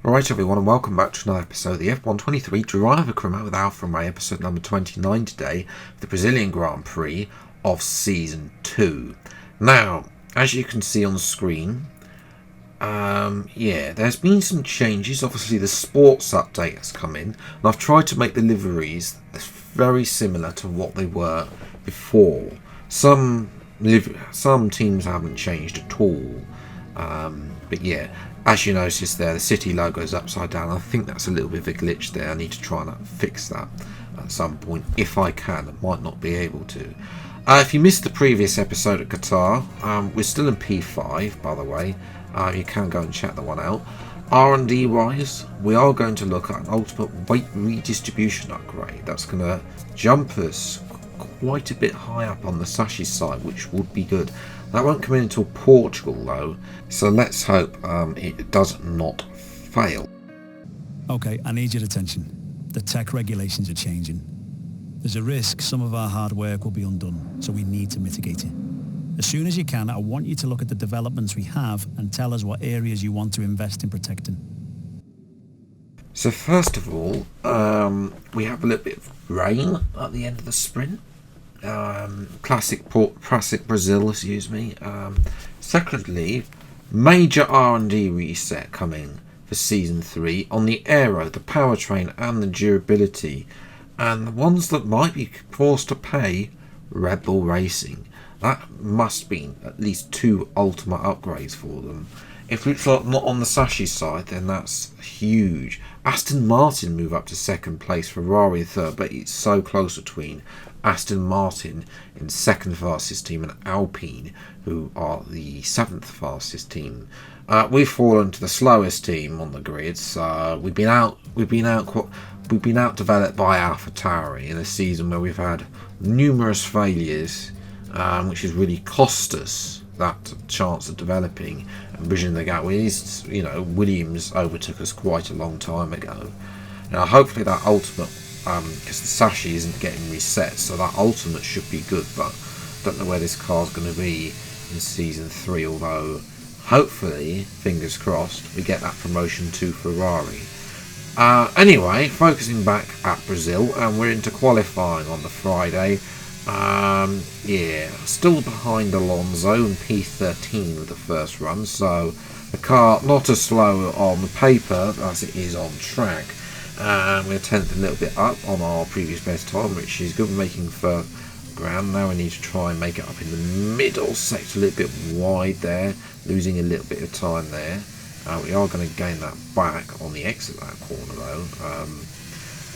Alright everyone, and welcome back to another episode of the F123 Driver Cremo with Alfa, my episode number 29 today, the Brazilian Grand Prix of Season 2. Now, as you can see on the screen, there's been some changes. Obviously the sports update has come in, and I've tried to make the liveries very similar to what they were before. Some teams haven't changed at all, but yeah, as you notice there, the city logo is upside down. I think that's a little bit of a glitch there. I need to try and fix that at some point if I can. I might not be able to. If you missed the previous episode at Qatar, we're still in P5, by the way. You can go and check that one out. R&D wise, we are going to look at an ultimate weight redistribution upgrade. That's going to jump us quite a bit high up on the Sashi side, which would be good. That won't come in until Portugal though, so let's hope it does not fail. Okay, I need your attention. The tech regulations are changing. There's a risk some of our hard work will be undone, so we need to mitigate it. As soon as you can, I want you to look at the developments we have and tell us what areas you want to invest in protecting. So first of all, we have a little bit of rain at the end of the sprint. Classic Brazil, excuse me. Secondly, major R&D reset coming for Season 3 on the aero, the powertrain and the durability. And the ones that might be forced to pay, Red Bull Racing. That must be at least 2 ultimate upgrades for them. If it's not on the Sashi side, then that's huge. Aston Martin move up to second place, Ferrari third, but it's so close between Aston Martin in second fastest team and Alpine, who are the 7th fastest team. We've fallen to the slowest team on the grid. So we've been out developed by AlphaTauri in a season where we've had numerous failures, which has really cost us that chance of developing and bridging the gap. Williams overtook us quite a long time ago. Now hopefully that ultimate, because the Sashi isn't getting reset, so that ultimate should be good, but I don't know where this car's going to be in Season 3, although hopefully, fingers crossed, we get that promotion to Ferrari. Anyway, focusing back at Brazil, and we're into qualifying on the Friday. Still behind Alonso in P13 with the first run, so the car not as slow on the paper as it is on track. We're 10th a little bit up on our previous best time, which is good, making for ground. Now we need to try and make it up in the middle sector, a little bit wide there, losing a little bit of time there. We are going to gain that back on the exit of that corner though.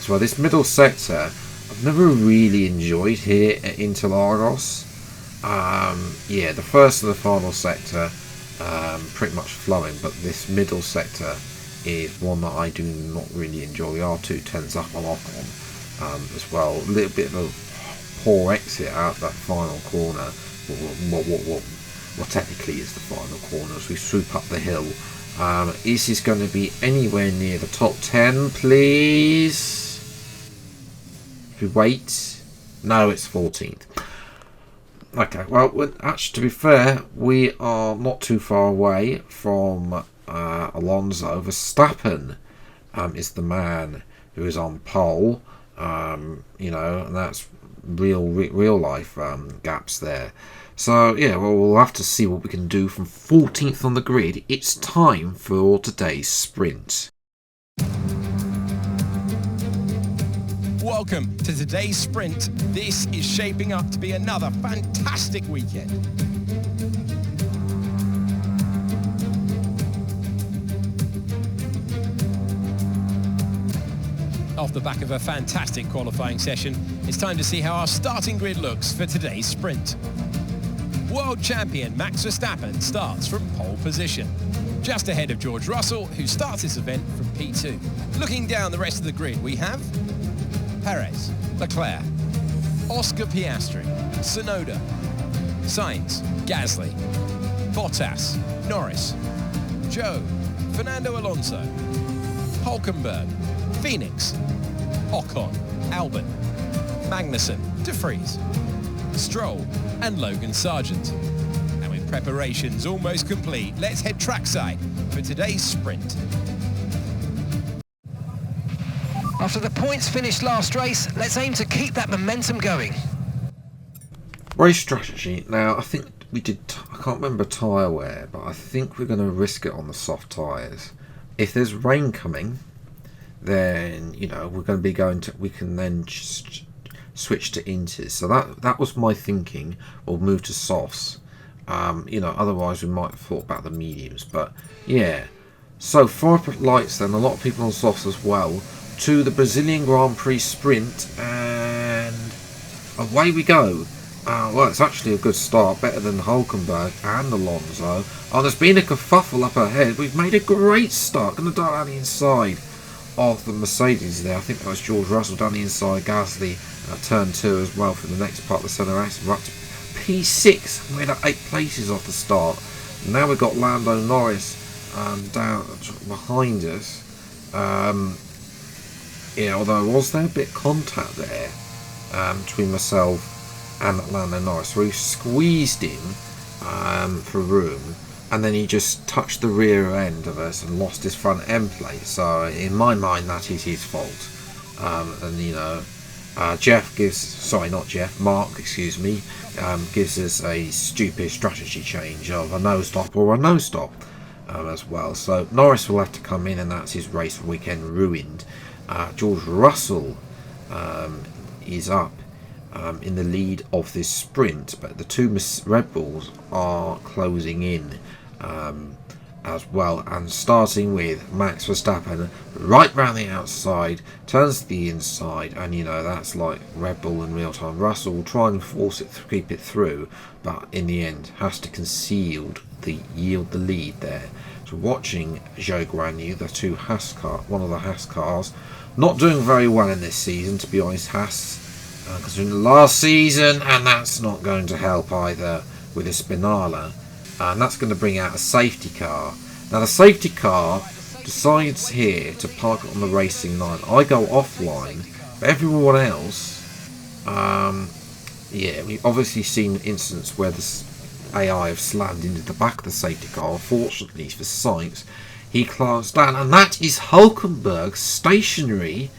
So this middle sector I've never really enjoyed here at Interlagos. The first and the final sector pretty much flowing, but this middle sector is one that I do not really enjoy. We are 2/10s up on Ocon as well. A little bit of a poor exit out that final corner. What technically is the final corner as we swoop up the hill. Is this going to be anywhere near the top 10, please? If we wait, no, it's 14th. Okay, well, actually, to be fair, we are not too far away from Alonso. Verstappen is the man who is on pole, and that's real life gaps there. So, we'll have to see what we can do from 14th on the grid. It's time for today's sprint. Welcome to today's sprint. This is shaping up to be another fantastic weekend. Off the back of a fantastic qualifying session, it's time to see how our starting grid looks for today's sprint. World champion Max Verstappen starts from pole position, just ahead of George Russell, who starts this event from P2. Looking down the rest of the grid, we have Perez, Leclerc, Oscar Piastri, Tsunoda, Sainz, Gasly, Bottas, Norris, Zhou, Fernando Alonso, Hulkenberg, Phoenix, Ocon, Albon, Magnussen, De Vries, Stroll and Logan Sargent. And with preparations almost complete, let's head trackside for today's sprint. After the points finished last race, let's aim to keep that momentum going. Race strategy. Now, I think we did, I can't remember tyre wear, but I think we're going to risk it on the soft tyres. If there's rain coming, then, you know, we're going to be we can then just switch to inters. So that was my thinking. We'll move to softs. You know, otherwise we might have thought about the mediums. But, yeah. So, 5 lights then, a lot of people on softs as well, to the Brazilian Grand Prix sprint, and away we go. Well, it's actually a good start, better than Hulkenberg and Alonso. Oh, there's been a kerfuffle up ahead. We've made a great start. Going to dart down the inside of the Mercedes there. I think that was George Russell down the inside. Gasly turn 2 as well for the next part of the Centre S. We're up to P6. We're at 8 places off the start. Now we've got Lando Norris down behind us. Yeah, although was there a bit of contact there between myself and Lando Norris, so we squeezed him for room, and then he just touched the rear end of us and lost his front end plate. So in my mind, that is his fault. And you know, Mark, excuse me, gives us a stupid strategy change of a no stop or a no stop as well. So Norris will have to come in, and that's his race weekend ruined. George Russell is up in the lead of this sprint, but the 2 Red Bulls are closing in as well, and starting with Max Verstappen right round the outside, turns to the inside, and you know, that's like Red Bull in real time. Russell will try and force it to keep it through, but in the end has to yield the lead there. So watching Zhou Guanyu, the one of the Haas cars, not doing very well in this season, to be honest. Haas, because we're in the last season, and that's not going to help either with a Spinala, and that's going to bring out a safety car. Now the safety car decides here to park it on the racing line. I go offline, but everyone else, yeah, we've obviously seen incidents where the AI have slammed into the back of the safety car. Fortunately for Sainz, he climbs down, and that is Hulkenberg stationary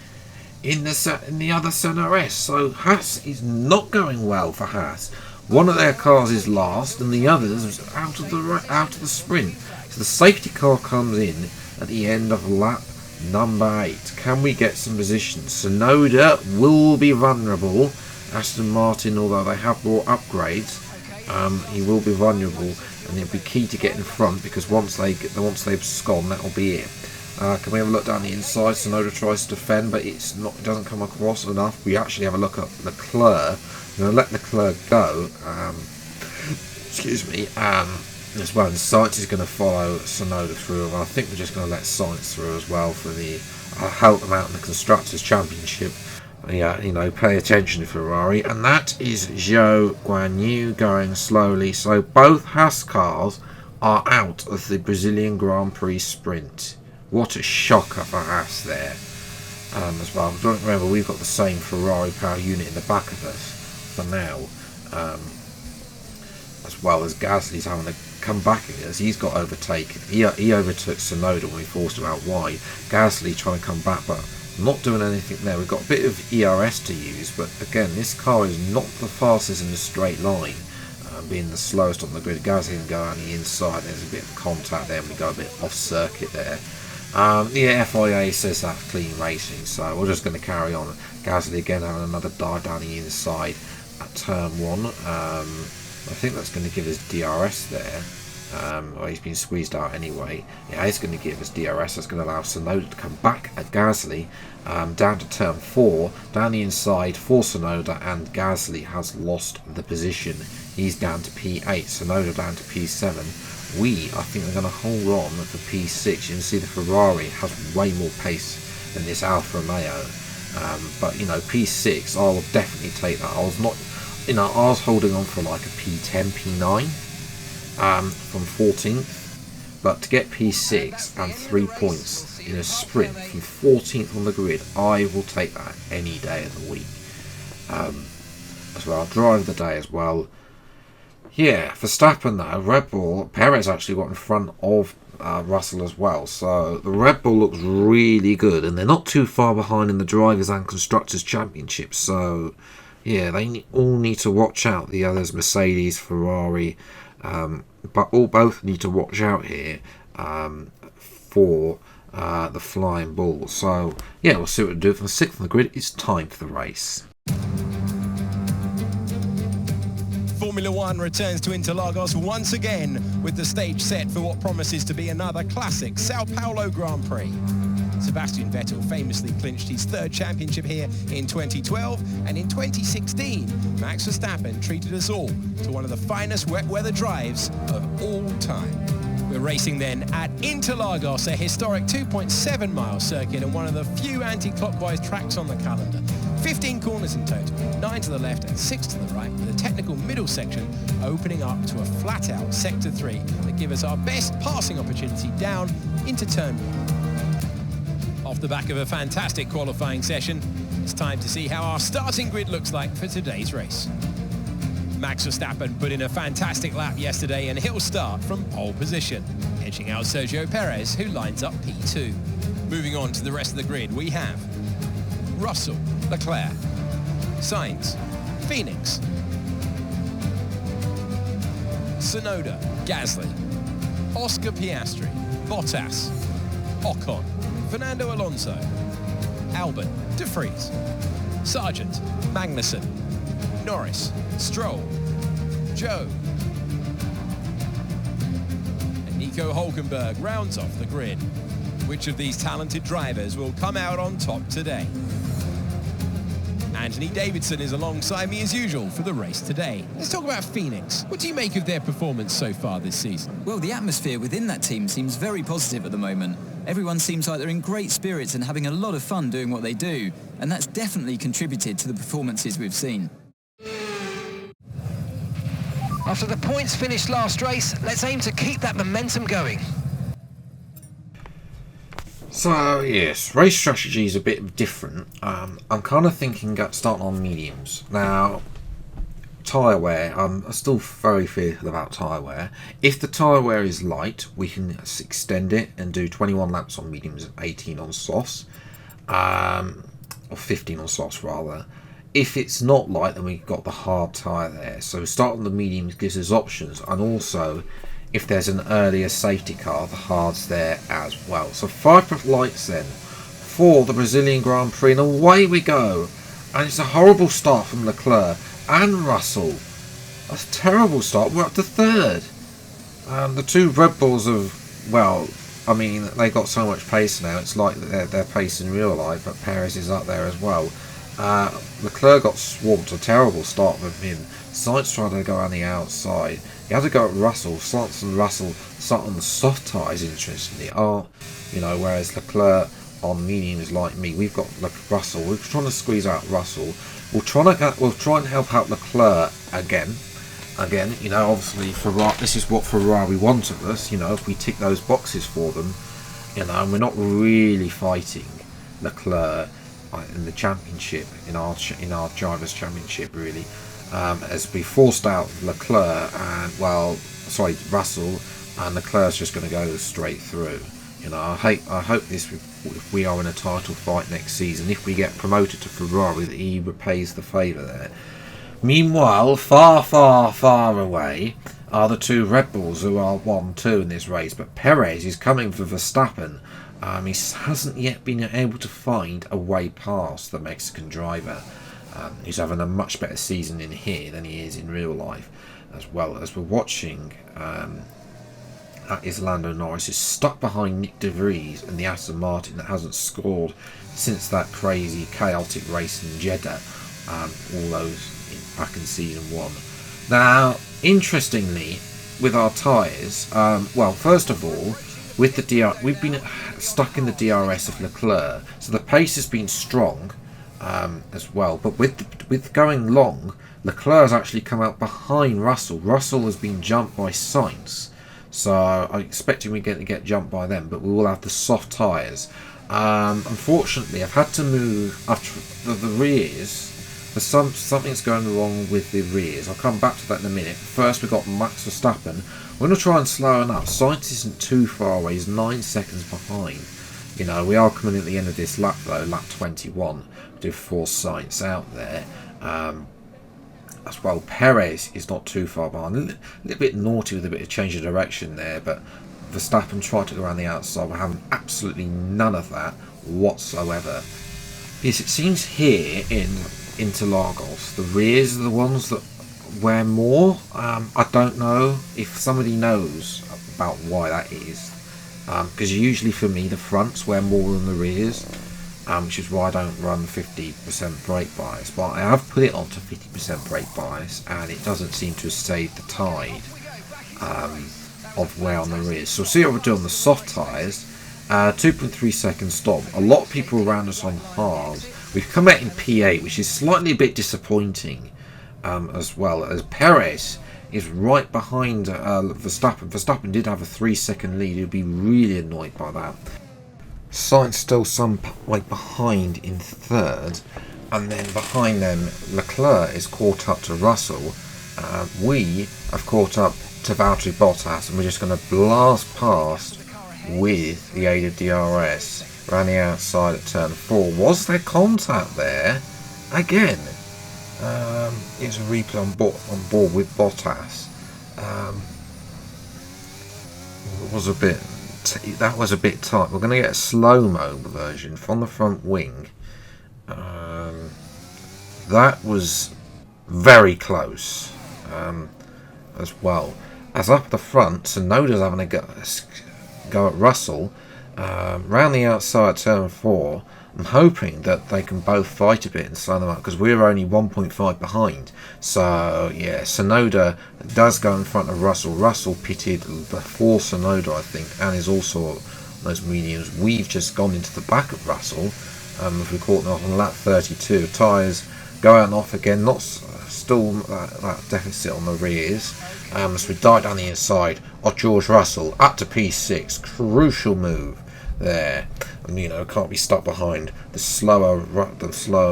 in the other Centre S. So Haas is not going well for Haas. One of their cars is last, and the others out of the sprint. So the safety car comes in at the end of lap number 8. Can we get some positions? Tsunoda will be vulnerable. Aston Martin, although they have brought upgrades, he will be vulnerable, and it'll be key to get in front, because once they've gone, that'll be it. Can we have a look down the inside? Tsunoda tries to defend, but it doesn't come across enough. We actually have a look at Leclerc. I'm going to let Leclerc go. Excuse me. As well, and Sainz is going to follow Tsunoda through. And I think we're just going to let Sainz through as well for the help them out in the Constructors' Championship. Yeah, you know, pay attention to Ferrari. And that is Zhou Guanyu going slowly. So both Haas cars are out of the Brazilian Grand Prix sprint. What a shocker for Haas there as well. Don't remember, we've got the same Ferrari power unit in the back of us for now, as well as Gasly's having to come back at us. He's got overtaken. He overtook Tsunoda when we forced him out wide. Gasly trying to come back, but not doing anything there. We've got a bit of ERS to use, but again, this car is not the fastest in a straight line, being the slowest on the grid. Gasly can go on the inside. There's a bit of contact there, and we go a bit off circuit there. Yeah, FIA says that's clean racing, so we're just going to carry on. Gasly again having another dive down the inside at turn 1. I think that's going to give us DRS there. Well, he's been squeezed out anyway. Yeah, he's going to give us DRS. That's going to allow Tsunoda to come back at Gasly down to turn 4, down the inside for Tsunoda, and Gasly has lost the position. He's down to P8, Tsunoda down to P7. I think we're going to hold on for P6. You can see the Ferrari has way more pace than this Alfa Romeo. But, you know, P6, I'll definitely take that. I was holding on for like a P10, P9 from 14th. But to get P6 and 3 points in a sprint from 14th on the grid, I will take that any day of the week. As well, I'll drive the day as well. Yeah, Verstappen though, Red Bull, Perez actually got in front of Russell as well. So the Red Bull looks really good, and they're not too far behind in the Drivers' and Constructors' Championship. So yeah, they all need to watch out. The others, Mercedes, Ferrari, but both need to watch out here for the Flying Bull. So yeah, we'll see what we do. From the 6th on the grid, it's time for the race. Formula One returns to Interlagos once again with the stage set for what promises to be another classic Sao Paulo Grand Prix. Sebastian Vettel famously clinched his 3rd championship here in 2012, and in 2016 Max Verstappen treated us all to one of the finest wet weather drives of all time. We're racing then at Interlagos, a historic 2.7 mile circuit and one of the few anti-clockwise tracks on the calendar. 15 corners in total, 9 to the left and 6 to the right, with a technical middle section opening up to a flat-out Sector 3 that gives us our best passing opportunity down into Turn 1. Off the back of a fantastic qualifying session, it's time to see how our starting grid looks like for today's race. Max Verstappen put in a fantastic lap yesterday and he'll start from pole position, edging out Sergio Perez, who lines up P2. Moving on to the rest of the grid, we have Russell, Leclerc, Sainz, Phoenix, Tsunoda, Gasly, Oscar Piastri, Bottas, Ocon, Fernando Alonso, Albon, De Vries, Sargent, Magnussen, Norris, Stroll, Joe, and Nico Hülkenberg rounds off the grid. Which of these talented drivers will come out on top today? Anthony Davidson is alongside me as usual for the race today. Let's talk about Phoenix. What do you make of their performance so far this season? Well, the atmosphere within that team seems very positive at the moment. Everyone seems like they're in great spirits and having a lot of fun doing what they do, and that's definitely contributed to the performances we've seen. After the points finished last race, let's aim to keep that momentum going. So yes, race strategy is a bit different. I'm kind of thinking starting on mediums. Now, tyre wear, I'm still very fearful about tyre wear. If the tyre wear is light, we can extend it and do 21 laps on mediums and 18 on softs. Or 15 on softs rather. If it's not light, then we've got the hard tyre there. So starting on the mediums gives us options, and also if there's an earlier safety car, the hard's there as well. So 5 lights then for the Brazilian Grand Prix, and away we go. And it's a horrible start from Leclerc and Russell. A terrible start. We're up to 3rd. The two Red Bulls have, well, I mean, they got so much pace now. It's like their pace in real life, but Perez is up there as well. Leclerc got swamped. A terrible start with him. Sainz trying to go on the outside. He had to go at Russell. Sainz and Russell start on the soft tyres, interestingly. Whereas Leclerc on mediums like me, we've got Russell. We're trying to squeeze out Russell. We'll try and help out Leclerc again. Obviously this is what Ferrari want of us. If we tick those boxes for them, and we're not really fighting Leclerc in the championship, in our drivers' championship, really. As we forced out Russell, and Leclerc's just going to go straight through. I hope if we are in a title fight next season, if we get promoted to Ferrari, that he repays the favour there. Meanwhile, far, far, far away are the two Red Bulls who are 1-2 in this race, but Perez is coming for Verstappen. He hasn't yet been able to find a way past the Mexican driver. He's having a much better season in here than he is in real life, as well as we're watching. Lando Norris is stuck behind Nick De Vries and the Aston Martin that hasn't scored since that crazy chaotic race in Jeddah, all those back in season 1. Now, interestingly, with our tyres, first of all, with the we've been stuck in the DRS of Leclerc, so the pace has been strong. As well, but with going long, Leclerc has actually come out behind Russell. Russell has been jumped by Sainz, so I'm expecting we're going to get jumped by them, but we will have the soft tyres. Unfortunately, I've had to move after the rears. something's going wrong with the rears. I'll come back to that in a minute. First, we've got Max Verstappen. We're going to try and slow him up. Sainz isn't too far away. He's 9 seconds behind. You know, we are coming at the end of this lap though, lap 21. Do 4 Sainz out there. As well, Perez is not too far behind. A little bit naughty with a bit of change of direction there, but Verstappen tried to go around the outside. We're having absolutely none of that whatsoever. Yes, it seems here in Interlagos, the rears are the ones that wear more. I don't know if somebody knows about why that is. Because usually for me, the fronts wear more than the rears. Which is why I don't run 50% brake bias, but I have put it onto 50% brake bias, and it doesn't seem to have saved the tide of wear on the rears. So we'll see what we're doing on the soft tyres. 2.3 second stop. A lot of people around us on hards. We've come out in P8, which is slightly a bit disappointing as well, as Perez is right behind Verstappen. Verstappen did have a 3-second lead. He'd be really annoyed by that. Sainz still some way behind in third, and then behind them Leclerc is caught up to Russell. We have caught up to Valtteri Bottas, and we're just going to blast past with the aid of DRS around the outside at turn 4. Was there contact there? Again, it's a replay on board with Bottas. It was a bit. That was a bit tight. We're going to get a slow-mo version from the front wing. That was very close as well. As up the front, Tsunoda's having a go at Russell. Round the outside turn 4, I'm hoping that they can both fight a bit and slow them up, because we're only 1.5 behind. So yeah, Tsunoda does go in front of Russell. Russell pitted before Tsunoda, I think, and is also on those mediums. We've just gone into the back of Russell. If we're caught off on lap 32, tyres go out and off again. Not still that deficit on the rears. So we dive down the inside of George Russell up to P6. Crucial move there, and you know, can't be stuck behind the slower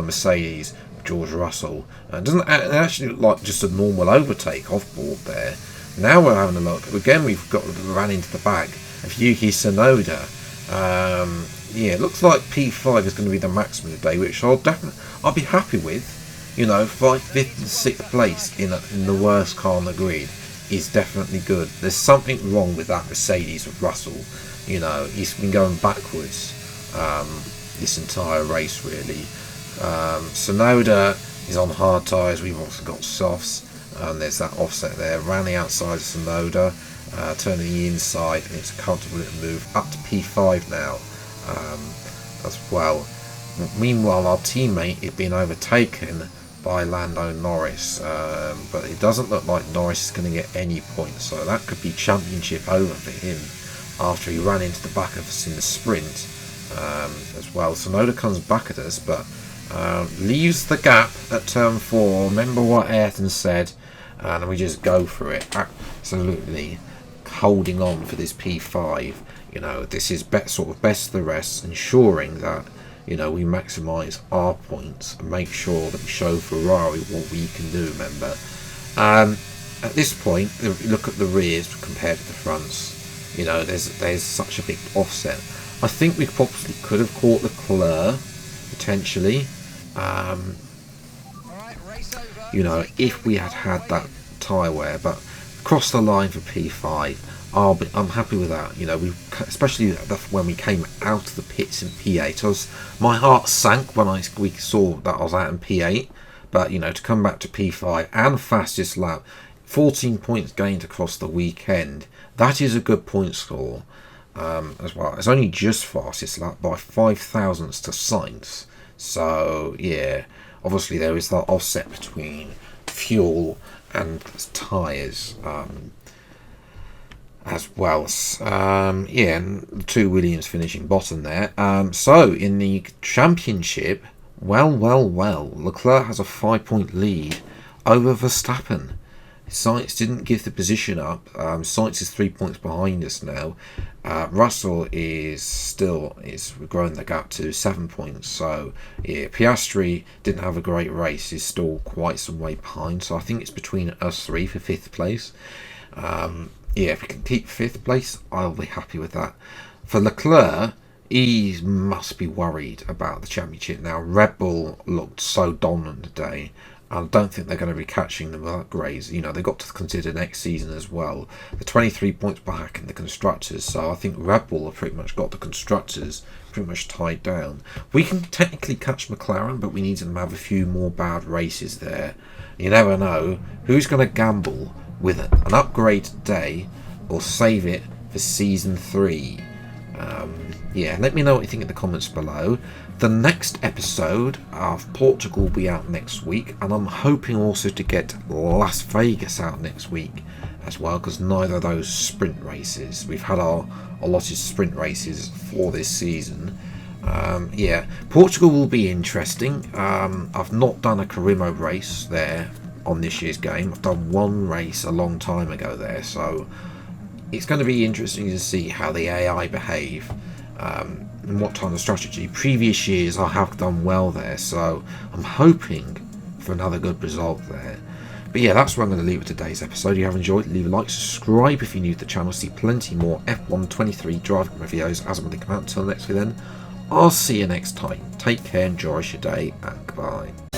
Mercedes. George Russell doesn't actually look like just a normal overtake off board there. Now we're having a look again. We've got ran into the back of Yuki Tsunoda. Yeah, it looks like P5 is going to be the maximum today, which I'll be happy with. You know, 5th and 6th place in the worst car on the grid is definitely good. There's something wrong with that Mercedes with Russell. You know, he's been going backwards this entire race, really. Tsunoda is on hard tyres. We've also got softs. There's that offset there. Around the outside of Tsunoda, turning the inside, and it's a comfortable little move up to P5 now as well. Meanwhile, our teammate is being overtaken by Lando Norris, but it doesn't look like Norris is going to get any points, so that could be championship over for him after he ran into the back of us in the sprint as well. Tsunoda comes back at us, but leaves the gap at turn 4. Remember what Ayrton said, and we just go for it. Absolutely holding on for this P5. You know, this is sort of best of the rest, ensuring that, you know, we maximise our points and make sure that we show Ferrari what we can do. Remember, at this point, look at the rears compared to the fronts. You know, there's such a big offset. I think we possibly could have caught Leclerc potentially. You know, if we had that tyre wear, but across the line for P5, I'm happy with that. You know, especially when we came out of the pits in P8, my heart sank when we saw that I was out in P8. But you know, to come back to P5 and fastest lap, 14 points gained across the weekend. That is a good point score as well. It's only just fastest lap by 5 thousandths to Sainz. So yeah, obviously there is that offset between fuel and tyres as well. Yeah, and the 2 Williams finishing bottom there. So in the championship, well, Leclerc has a 5-point lead over Verstappen. Sainz didn't give the position up. Sainz is 3 points behind us now. Russell is growing the gap to 7 points. So yeah, Piastri didn't have a great race. He's still quite some way behind. So I think it's between us three for 5th place. Yeah, if we can keep 5th place, I'll be happy with that. For Leclerc, he must be worried about the championship now. Red Bull looked so dominant today. I don't think they're going to be catching them with upgrades. You know, they've got to consider next season as well. They're 23 points back in the Constructors, so I think Red Bull have pretty much got the Constructors pretty much tied down. We can technically catch McLaren, but we need them to have a few more bad races there. You never know. Who's going to gamble with an upgrade today or save it for Season 3? Yeah, let me know what you think in the comments below. The next episode of Portugal will be out next week, and I'm hoping also to get Las Vegas out next week as well, because neither of those sprint races, we've had our allotted sprint races for this season. Yeah, Portugal will be interesting. I've not done a Carimo race there on this year's game. I've done one race a long time ago there, so it's going to be interesting to see how the AI behave. And what kind of strategy. Previous years I have done well there, so I'm hoping for another good result there. But yeah, that's where I'm going to leave it today's episode. If you have enjoyed, leave a like, subscribe if you're new to the channel, see plenty more F1 23 driving videos as and when they come out. Until next video then, I'll see you next time. Take care, enjoy your day, and goodbye.